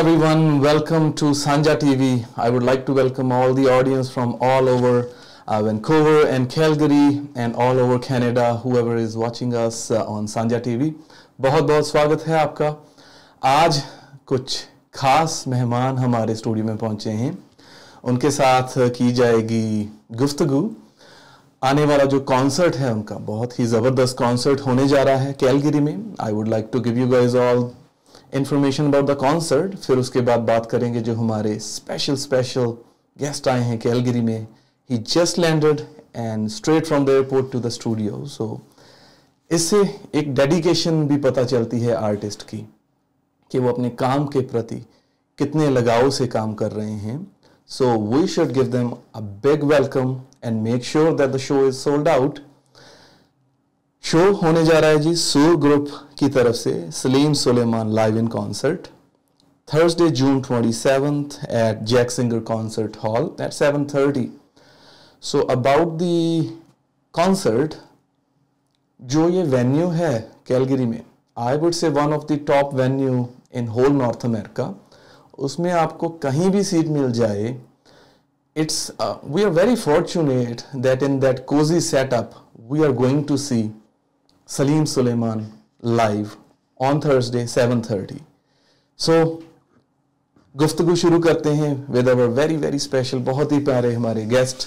everyone, welcome to Sanja TV. I would like to welcome all the audience from all over Vancouver and Calgary and all over Canada, whoever is watching us on Sanja TV. बहुत बहुत स्वागत है आपका। आज कुछ खास मेहमान हमारे स्टूडियो में पहुंचे हैं, उनके साथ की जाएगी गुफ्तगू। आने वाला जो कॉन्सर्ट है उनका बहुत ही ज़बरदस्त कॉन्सर्ट होने जा रहा है कैलगरी में। I would like to give you guys all information about the concert, फिर उसके बाद बात करेंगे जो हमारे स्पेशल गेस्ट आए हैं कैलगरी में। He just landed and straight from the airport to the studio. So इससे एक डेडिकेशन भी पता चलती है आर्टिस्ट की कि वो अपने काम के प्रति कितने लगाव से काम कर रहे हैं। So we should give them a big welcome and make sure that the show is sold out. Show होने जा रहा है जी सूर ग्रुप की तरफ से Salim Sulaiman live in concert, Thursday June 27th at Jack Singer concert hall at 7:30। So about the concert, जो ये वेन्यू है कैलगरी में, I would say one of the top venue in whole North America. उसमें आपको कहीं भी सीट मिल जाए, it's we are very fortunate that in that cozy setup we are going to see Salim Suleiman live on Thursday 7:30. So गुफ्तगू शुरू करते हैं with our very special, बहुत ही प्यारे हमारे गेस्ट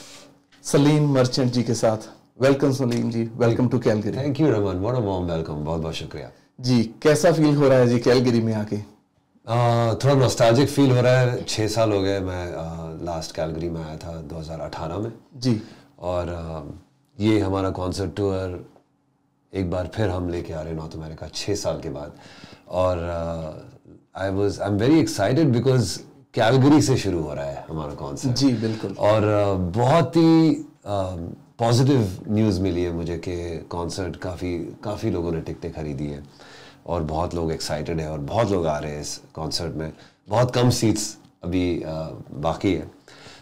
सलीम मर्चेंट जी के साथ। Welcome Salim ji, welcome to Calgary. Thank you Raman, what a warm welcome, बहुत बहुत शुक्रिया जी। कैसा फील हो रहा है जी कैलगरी में आके? थोड़ा नॉस्टैल्जिक फील हो रहा है। 6 साल हो गए, मैं लास्ट कैलगरी में आया था 2018 में जी। और ये हमारा कॉन्सर्ट टूर एक बार फिर हम लेके आ रहे हैं नॉर्थ अमेरिका 6 साल के बाद। और आई am very excited because Calgary से शुरू हो रहा है हमारा कॉन्सर्ट जी। बिल्कुल। और बहुत ही पॉजिटिव न्यूज़ मिली है मुझे कि कॉन्सर्ट काफ़ी लोगों ने टिकटें खरीदी है और बहुत लोग एक्साइटेड है और बहुत लोग आ रहे हैं इस कॉन्सर्ट में। बहुत कम सीट्स अभी बाकी है।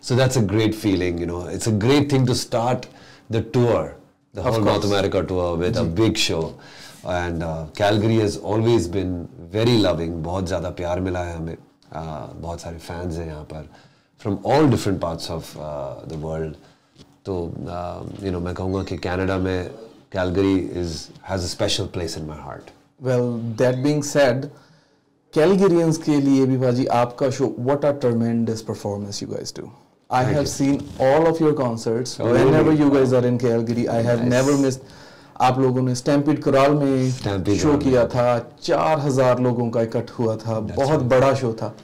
So that's a great feeling, you know, it's a great thing to start the tour, the whole North America tour with a big show. And Calgary has always been very loving, बहुत ज़्यादा प्यार मिला है हमें। बहुत सारे fans हैं यहाँ पर from all different parts of the world. तो यू नो, मैं कहूँगा कि कनाडा में Calgary has a special place in my heart. Well, that being said, Calgarians के लिए भी भाजी आपका show, what a tremendous performance you guys do. I have seen all of your concerts whenever you guys are in Calgary. I have never missed. आप लोगों ने stampede कराल में शो किया था, 4000 लोगों का इकट्ठ हुआ था, बहुत बड़ा शो था।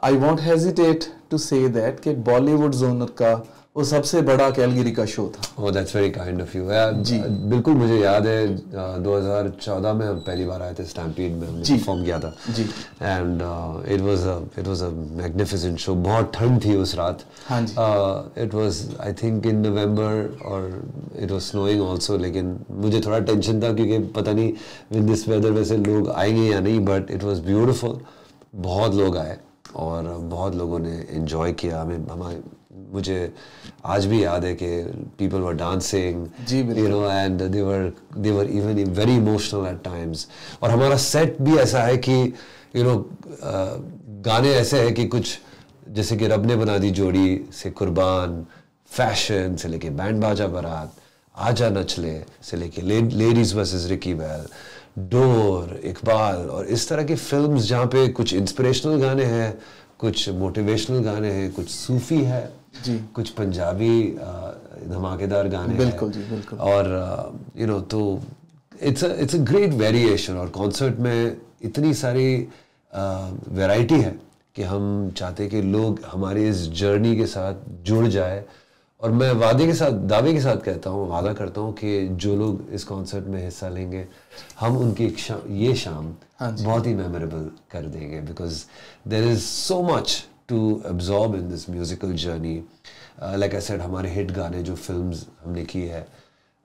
I won't hesitate to say that कि बॉलीवुड जोनर का वो सबसे बड़ा कैलगरी का शो था। Oh, that's very kind of you. जी बिल्कुल मुझे याद है 2014 में हम पहली बार आए थे स्टैम्पीड में, हमने परफॉर्म किया था जी। And it was a magnificent show. बहुत ठंड थी उस रात। हाँ जी। It was I think in November और इट वाज स्नोइंग आल्सो, लेकिन मुझे थोड़ा टेंशन था क्योंकि पता नहीं विद दिस वेदर वैसे लोग आएंगे या नहीं, बट इट वाज ब्यूटीफुल। बहुत लोग आए और बहुत लोगों ने एंजॉय किया। मुझे आज भी याद है कि people were dancing, you know, and they were even very emotional at times. और हमारा सेट भी ऐसा है कि you know, गाने ऐसे हैं कि कुछ जैसे कि रब ने बना दी जोड़ी से कुर्बान, फैशन से लेके बैंड बाजा बारात, आजा नचले से लेके लेडीज वर्सेस रिकी बेल, डोर, इकबाल और इस तरह की फिल्म्स जहाँ पे कुछ इंस्पिरेशनल गाने हैं, कुछ मोटिवेशनल गाने हैं, कुछ सूफी है जी, कुछ पंजाबी धमाकेदार गाने। बिल्कुल जी, बिल्कुल। और यू नो, तो इट्स अ ग्रेट वेरिएशन। और कॉन्सर्ट में इतनी सारी वैरायटी है कि हम चाहते कि लोग हमारी इस जर्नी के साथ जुड़ जाए। और मैं दावे के साथ कहता हूँ, वादा करता हूँ कि जो लोग इस कॉन्सर्ट में हिस्सा लेंगे, हम उनकी ये शाम बहुत ही मेमोरेबल कर देंगे, because there is so much to absorb in this musical journey. Like I said, हमारे हिट गाने जो फिल्म्स हमने की है,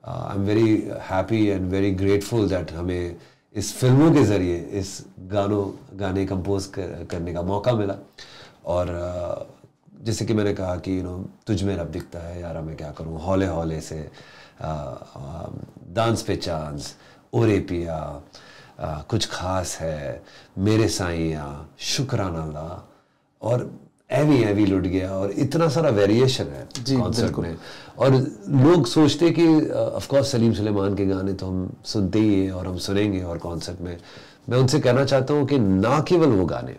I am very happy and very grateful that हमें इस फिल्मों के ज़रिए इस गाने कंपोज करने का मौका मिला। और जैसे कि मैंने कहा कि यू नो, तुझ में रब दिखता है यारा मैं क्या करूँ, हौले हौले से, डांस पे चांस, ओरे पिया, कुछ खास है, मेरे साईया, शुक्राना अल्लाह और एवी एवी लुट गया और इतना सारा वेरिएशन है कॉन्सर्ट में। और लोग सोचते कि ऑफ कोर्स सलीम सुलेमान के गाने तो हम सुनते ही हैं और हम सुनेंगे और कॉन्सर्ट में। मैं उनसे कहना चाहता हूँ कि ना केवल वो गाने,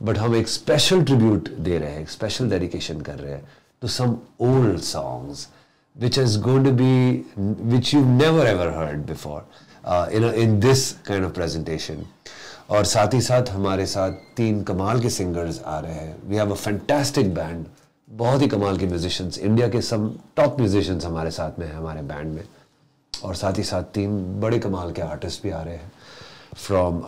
बट हम एक स्पेशल ट्रिब्यूट दे रहे हैं, एक स्पेशल डेडिकेशन कर रहे हैं to some old songs which is going to be, which you've never ever heard before in this kind of presentation. और साथ ही साथ हमारे साथ 3 कमाल के सिंगर्स आ रहे हैं। We have a fantastic band, बहुत ही कमाल के म्यूजिशियंस, इंडिया के सब टॉप म्यूजिशियंस हमारे साथ में हैं हमारे बैंड में। और साथ ही साथ 3 बड़े कमाल के आर्टिस्ट भी आ रहे हैं। फ्रॉम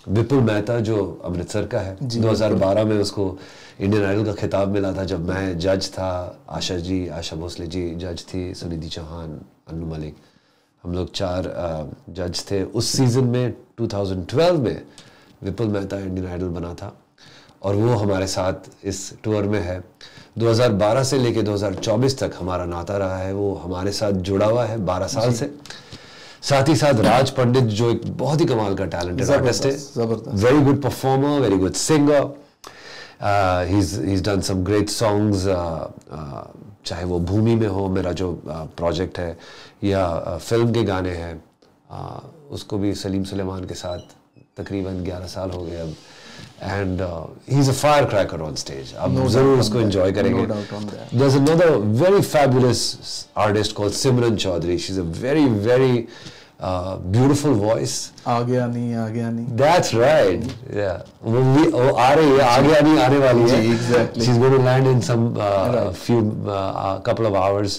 विपुल मेहता जो अमृतसर का है, 2012 में उसको इंडियन आइडल का खिताब मिला था जब मैं जज था। आशा भोसले जी जज थी, सुनिधि चौहान, अन्नू मलिक, हम लोग 4 जज थे। उस सीज़न में 2012 में विपुल मेहता इंडियन आइडल बना था और वो हमारे साथ इस टूर में है। 2012 से लेके 2024 तक हमारा नाता रहा है, वो हमारे साथ जुड़ा हुआ है 12 साल से। साथ ही साथ राज पंडित जो एक बहुत ही कमाल का टैलेंटेड आर्टिस्ट है, very good performer, very good singer. he's done some great songs, चाहे वो भूमि में हो मेरा जो प्रोजेक्ट है या फिल्म के गाने हैं, उसको भी सलीम सुलेमान के साथ तकरीबन 11 साल हो गए अब। And he is a fire cracker on stage, आप जरूर उसको एंजॉय करेंगे। There's another very fabulous artist called Simran Chaudhary. She's a very very beautiful voice. आगे आनी। That's right. Yeah. वो आ रही है, आगे आने वाली है. Exactly. She's going to land in some couple of hours.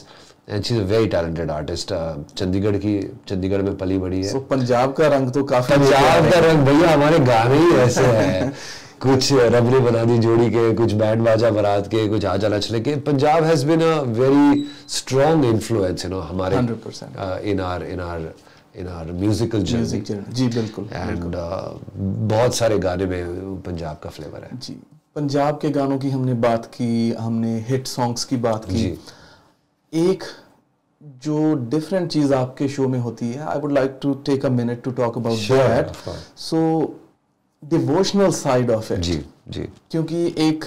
And she's a very talented artist. Chandigarh में पली बड़ी है। So पंजाब का रंग तो काफी, पंजाब का रंग भैया हमारे गाने ही ऐसे हैं। कुछ रबने बना दी जोड़ी के, कुछ बैंड बाजा बारात के, कुछ आजा नचले के। Punjab has been a very strong influence, हमारे 100% in our musical journey. जी बिल्कुल। And बहुत सारे गाने में पंजाब का फ्लेवर है। जी, पंजाब के गानों की हमने बात की, हमने हिट सॉन्ग्स की बात की। एक जो डिफरेंट चीज आपके शो में होती है, I would like to take a minute to talk about that. So devotional side of it. जी क्योंकि एक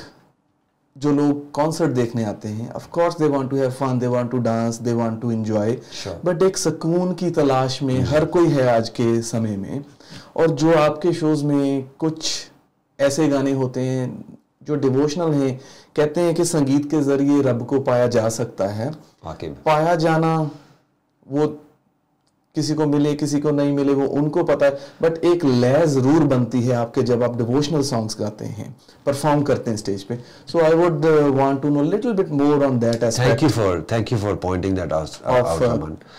जो लोग कॉन्सर्ट देखने आते हैं, of course they want to have fun, they want to dance, they want to enjoy, but एक सुकून की तलाश में हर कोई है आज के समय में। और जो आपके शोज में कुछ ऐसे गाने होते हैं जो डिवोशनल हैं, कहते हैं कि संगीत के जरिए रब को पाया जा सकता है। पाया जाना वो किसी को मिले किसी को नहीं मिले वो उनको पता है, बट एक लय जरूर बनती है आपके जब आप डिवोशनल सॉन्ग्स गाते हैं, परफॉर्म करते हैं स्टेज पे। So I would want to know little bit more on that aspect. Thank you for pointing that out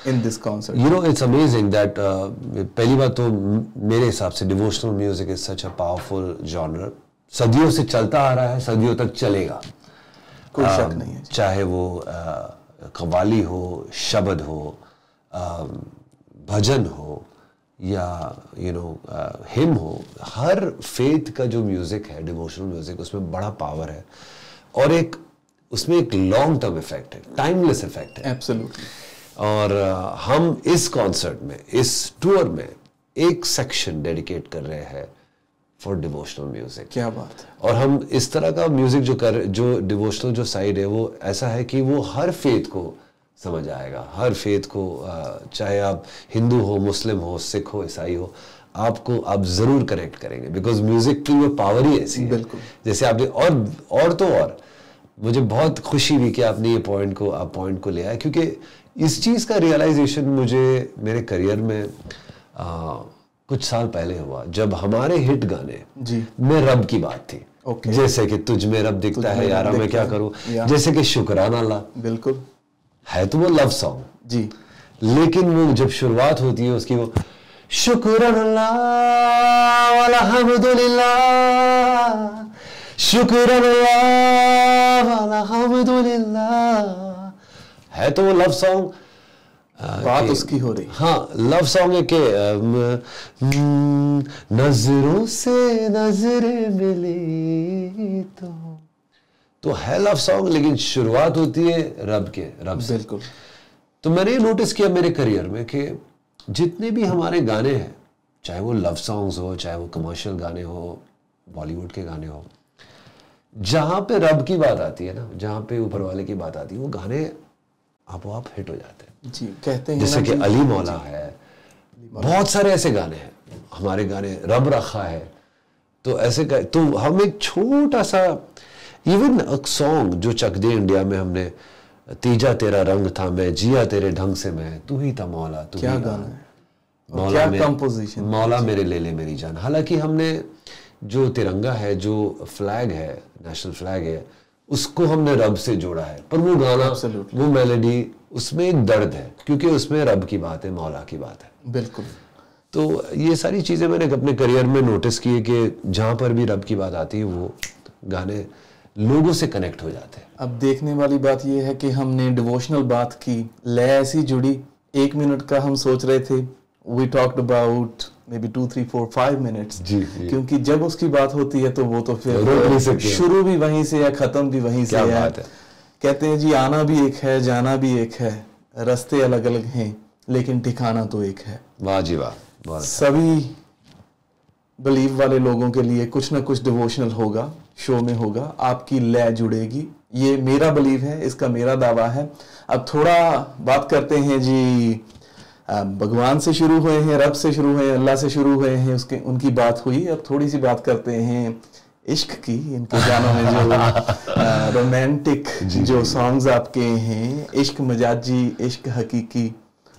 in this concert. It's amazing that पहली बात तो मेरे हिसाब से devotional music is such a powerful genre. सदियों से चलता आ रहा है, सदियों तक चलेगा, कोई शक नहीं है। चाहे वो कव्वाली हो, शब्द हो, भजन हो या हिम हो, हर फेथ का जो म्यूजिक है, डिवोशनल म्यूजिक, उसमें बड़ा पावर है और उसमें एक लॉन्ग टर्म इफेक्ट है, टाइमलेस इफेक्ट है। एब्सोल्युटली। और हम इस कॉन्सर्ट में, इस टूर में एक सेक्शन डेडिकेट कर रहे हैं फॉर डिवोशनल म्यूजिक। क्या बात है। और हम इस तरह का म्यूजिक जो डिवोशनल जो साइड है वो ऐसा है कि वो हर फेथ को समझ आएगा, हर फेथ को, चाहे आप हिंदू हो, मुस्लिम हो, सिख हो, ईसाई हो, आप जरूर कनेक्ट करेंगे, बिकॉज म्यूजिक की वो पावर ही ऐसी है। बिल्कुल। जैसे आपने और मुझे बहुत खुशी हुई कि आपने ये पॉइंट को ले आया, क्योंकि इस चीज का रियलाइजेशन मुझे मेरे करियर में कुछ साल पहले हुआ, जब हमारे हिट गाने में रब की बात थी। जैसे कि तुझ में रब दिखता है यारा, मैं क्या करूं, जैसे कि शुक्राना अल्लाह। बिल्कुल है तो वो लव सॉन्ग जी, लेकिन वो जब शुरुआत होती है उसकी, वो शुक्राना अल्हम्दुलिल्लाह, शुक्राना अल्हम्दुलिल्लाह, है तो वो लव सॉन्ग। बात उसकी हो रही। हाँ, लव सॉन्ग है कि नजरों से नजरें मिली तो है लव सॉन्ग, लेकिन शुरुआत होती है रब से। बिल्कुल। तो मैंने ये नोटिस किया मेरे करियर में कि जितने भी हमारे गाने हैं, चाहे वो लव सॉन्ग्स हो, चाहे वो कमर्शियल गाने हो, बॉलीवुड के गाने हो, जहाँ पे रब की बात आती है ना, जहाँ पे ऊपर वाले की बात आती है, वो गाने आपो आप हिट हो जाते हैं जी। कहते हैं जैसे कि अली मौला है, बहुत सारे ऐसे गाने हैं, हमारे गाने रब रखा है, तो ऐसे तो हम एक छोटा सा इवन सॉन्ग जो चक दे इंडिया में हमने, तीजा तेरा रंग था मैं जिया तेरे ढंग से मैं, तू ही था मौला, तू क्या ही गाना है, मौला क्या कंपोजिशन, मौला मेरे ले ले मेरी जान। हालांकि हमने जो तिरंगा है, जो फ्लैग है, नेशनल फ्लैग है, उसको हमने रब से जोड़ा है, पर वो गाना, वो मेलोडी, उसमें एक दर्द है क्योंकि उसमें रब की बात है, मौला की बात है। बिल्कुल। तो ये सारी चीज़ें मैंने अपने करियर में नोटिस की है कि जहाँ पर भी रब की बात आती है वो गाने लोगों से कनेक्ट हो जाते हैं। अब देखने वाली बात ये है कि हमने डिवोशनल बात की, लय ऐसी जुड़ी, 1 मिनट का हम सोच रहे थे, we talked about maybe 2, 3, 4, 5 minutes, क्योंकि जब उसकी बात होती है तो वो तो फिर शुरू भी वहीं से है, ख़त्म भी वहीं से है। कहते हैं जी आना भी एक है, जाना भी एक है, रास्ते अलग अलग हैं लेकिन ठिकाना तो एक है। वाह जी वाह। सभी बिलीव वाले लोगों के लिए कुछ ना कुछ डिवोशनल होगा, शो में होगा, आपकी लय जुड़ेगी, ये मेरा बिलीव है, इसका मेरा दावा है। अब थोड़ा बात करते हैं जी, भगवान से शुरू हुए हैं, रब से शुरू हुए हैं, अल्लाह से शुरू हुए हैं, उसके उनकी बात हुई। अब थोड़ी सी बात करते हैं इश्क की। इनके गानों में जो रोमांटिक जो सॉन्ग्स आपके हैं, इश्क मजाजी, इश्क हकीकी,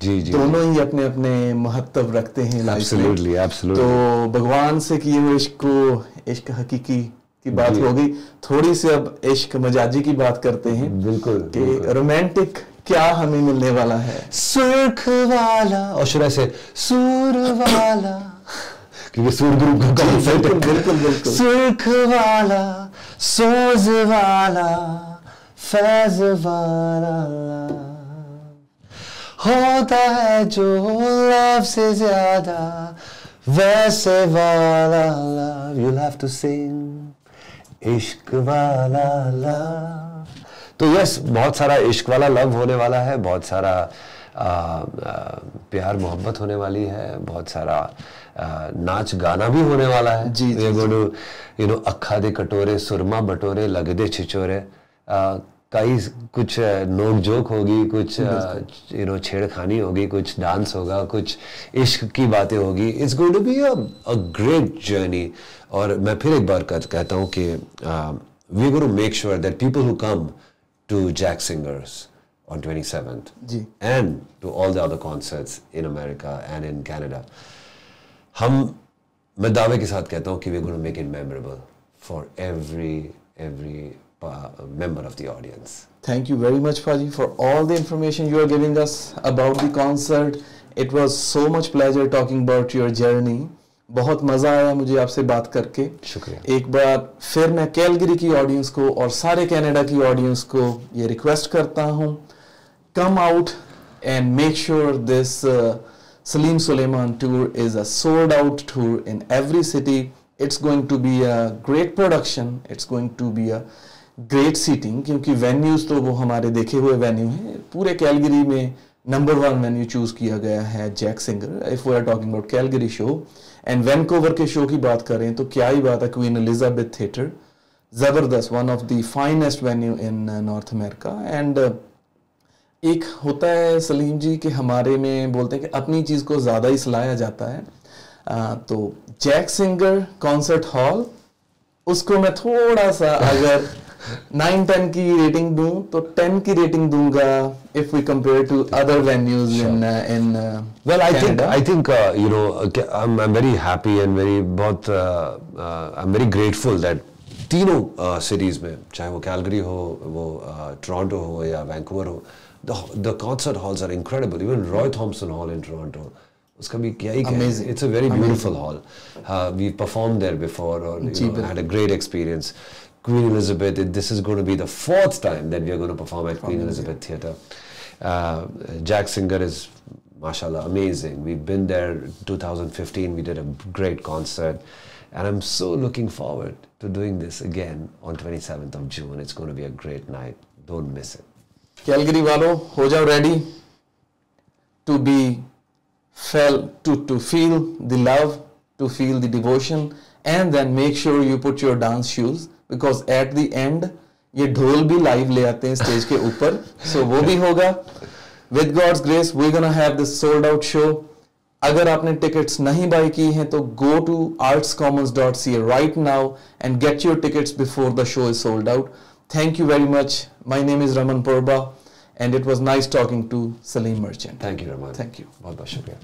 जी दोनों ही अपने अपने महत्व रखते हैं लाइफ में। तो भगवान से किए हुए इश्क को, इश्क हकीकी की बात हो गई, थोड़ी सी अब इश्क मजाजी की बात करते हैं। बिल्कुल कि रोमांटिक क्या हमें मिलने वाला है। सुर्ख वाला, और शुरू से सुर वाला, क्योंकि सुर ग्रुप का कॉन्सेप्ट है। बिल्कुल। सुर्ख वाला, सोज वाला, फैज वाला होता है जो लव से ज्यादा वैसे वाला love, you'll have to sing इश्क वाला लव। तो यस, बहुत सारा इश्क वाला लव होने वाला है, बहुत सारा प्यार मोहब्बत होने वाली है, बहुत सारा नाच गाना भी होने वाला है। जी, यू नो अखा दे कटोरे सुरमा बटोरे लगदे छिचोरे, कई कुछ नोक जोक होगी, कुछ यू नो छेड़खानी होगी, कुछ डांस होगा, कुछ इश्क की बातें होगी। It's going to be a great journey. और मैं फिर एक बार कहता हूँ कि we going to make sure that people who come to Jack Singers on 27th जी, and to all the other concerts in America and in Canada, मैं दावे के साथ कहता हूँ कि we're going to make it memorable for every member of the audience. Thank you very much, Faji, for all the information you are giving us about the concert. It was so much pleasure talking about your journey. बहुत मज़ा आया मुझे आपसे बात करके। शुक्रिया। एक बार फिर मैं कैलगरी की ऑडियंस को और सारे कनाडा की ऑडियंस को ये रिक्वेस्ट करता हूँ, come out and make sure this Salim Sulaiman tour is a sold out tour in every city. It's going to be a great production. It's going to be a great seating, क्योंकि venues तो वो हमारे देखे हुए venue हैं। पूरे Calgary में number 1 venue choose किया गया है Jack Singer, if we are talking about Calgary show. And Vancouver के शो की बात करें तो क्या ही बात है, क्वीन एलिजाबेथ थिएटर, ज़बरदस्त, one of the finest venue in North America. And एक होता है सलीम जी कि हमारे में बोलते हैं कि अपनी चीज़ को ज़्यादा ही सलाया जाता है, तो जैक सिंगर कॉन्सर्ट हॉल, उसको मैं थोड़ा सा अगर 9-10 की रेटिंग दूं तो 10 की रेटिंग दूंगा if we compare to other venues in well I Canada. think you know I'm very happy and I'm very grateful that तीनों cities में, चाहे वो कैलगरी हो, वो टोरंटो हो या वैंकूवर हो, the concert halls are incredible. Even Roy Thompson Hall in Toronto, उसका भी क्या ही कहना है, it's a very beautiful hall. We performed there before or had a great experience. Queen Elizabeth, this is going to be the 4th time that we are going to perform at Queen Elizabeth Theatre. Jack Singer is, mashallah, amazing. We've been there 2015, we did a great concert. And I'm so looking forward to doing this again on 27th of June. It's going to be a great night. Don't miss it. Calgary वालों, हो जाओ ready to be to feel the love, to feel the devotion, and then make sure you put your dance shoes, because at the end ये ढोल भी live ले आते हैं stage के ऊपर, so वो भी होगा. With God's grace, we're gonna have this sold out show. अगर आपने tickets नहीं buy की हैं तो go to artscommons.ca right now and get your tickets before the show is sold out. Thank you very much. My name is Raman Purba. And it was nice talking to Salim Merchant. Thank you, Raman. Thank you. बहुत बहुत शुक्रिया.